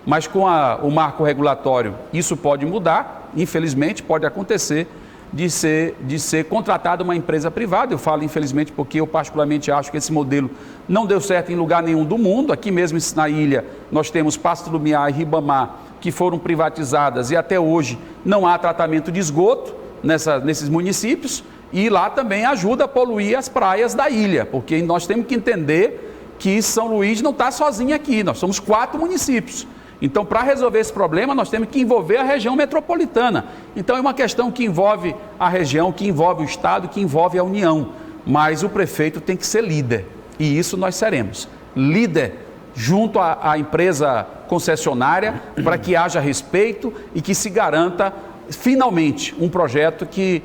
mas com o marco regulatório isso pode mudar, infelizmente pode acontecer, de ser contratada uma empresa privada. Eu falo infelizmente porque eu particularmente acho que esse modelo não deu certo em lugar nenhum do mundo. Aqui mesmo na ilha nós temos Pasto Lumiar e Ribamar que foram privatizadas e até hoje não há tratamento de esgoto nesses municípios e lá também ajuda a poluir as praias da ilha, porque nós temos que entender que São Luís não está sozinho aqui, nós somos 4 municípios. Então, para resolver esse problema, nós temos que envolver a região metropolitana. Então, é uma questão que envolve a região, que envolve o Estado, que envolve a União. Mas o prefeito tem que ser líder. E isso nós seremos. Líder junto à empresa concessionária, para que haja respeito e que se garanta, finalmente, um projeto que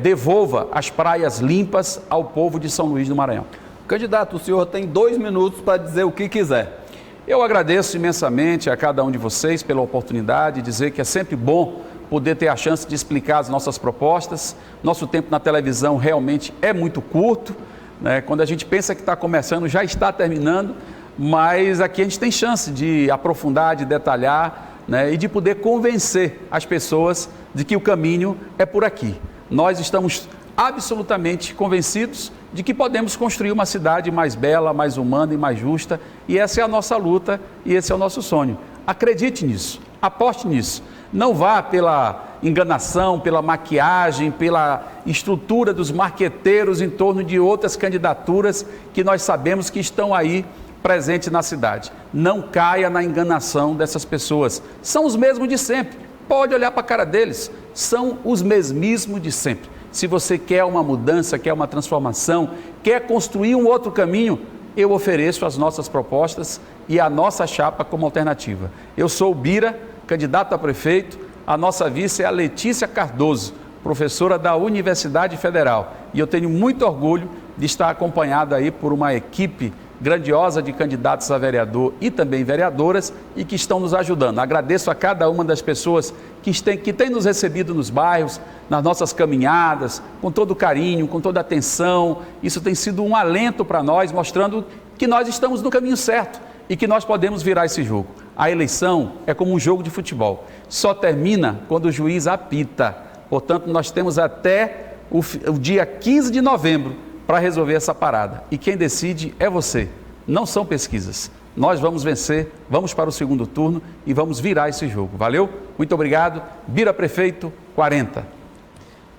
devolva as praias limpas ao povo de São Luís do Maranhão. Candidato, o senhor tem 2 minutos para dizer o que quiser. Eu agradeço imensamente a cada um de vocês pela oportunidade de dizer que é sempre bom poder ter a chance de explicar as nossas propostas. Nosso tempo na televisão realmente é muito curto, né? Quando a gente pensa que está começando, já está terminando, mas aqui a gente tem chance de aprofundar, de detalhar, né? E de poder convencer as pessoas de que o caminho é por aqui. Nós estamos absolutamente convencidos de que podemos construir uma cidade mais bela, mais humana e mais justa, e essa é a nossa luta e esse é o nosso sonho. Acredite nisso, aposte nisso. Não vá pela enganação, pela maquiagem, pela estrutura dos marqueteiros em torno de outras candidaturas que nós sabemos que estão aí presentes na cidade. Não caia na enganação dessas pessoas. São os mesmos de sempre. Pode olhar para a cara deles. São os mesmísmos de sempre. Se você quer uma mudança, quer uma transformação, quer construir um outro caminho, eu ofereço as nossas propostas e a nossa chapa como alternativa. Eu sou o Bira, candidato a prefeito, a nossa vice é a Letícia Cardoso, professora da Universidade Federal. E eu tenho muito orgulho de estar acompanhado aí por uma equipe grandiosa de candidatos a vereador e também vereadoras e que estão nos ajudando. Agradeço a cada uma das pessoas que tem nos recebido nos bairros, nas nossas caminhadas, com todo carinho, com toda atenção. Isso tem sido um alento para nós, mostrando que nós estamos no caminho certo e que nós podemos virar esse jogo. A eleição é como um jogo de futebol, só termina quando o juiz apita. Portanto, nós temos até o dia 15 de novembro para resolver essa parada. E quem decide é você, não são pesquisas. Nós vamos vencer, vamos para o segundo turno e vamos virar esse jogo. Valeu? Muito obrigado. Bira Prefeito 40.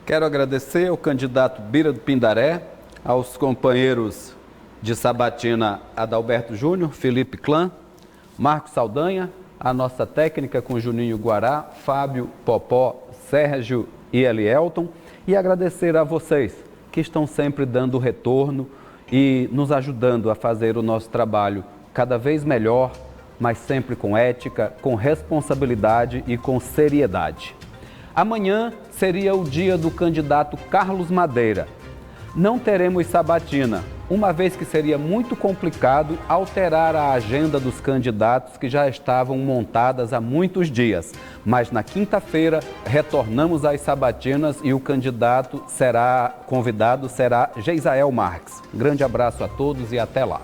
Quero agradecer ao candidato Bira do Pindaré, aos companheiros de Sabatina Adalberto Júnior, Felipe Clã, Marcos Saldanha, a nossa técnica com Juninho Guará, Fábio, Popó, Sérgio e Elielton, e agradecer a vocês que estão sempre dando retorno e nos ajudando a fazer o nosso trabalho cada vez melhor, mas sempre com ética, com responsabilidade e com seriedade. Amanhã seria o dia do candidato Carlos Madeira. Não teremos sabatina, uma vez que seria muito complicado alterar a agenda dos candidatos que já estavam montadas há muitos dias. Mas na quinta-feira retornamos às sabatinas e o candidato convidado será Geisael Marques. Grande abraço a todos e até lá.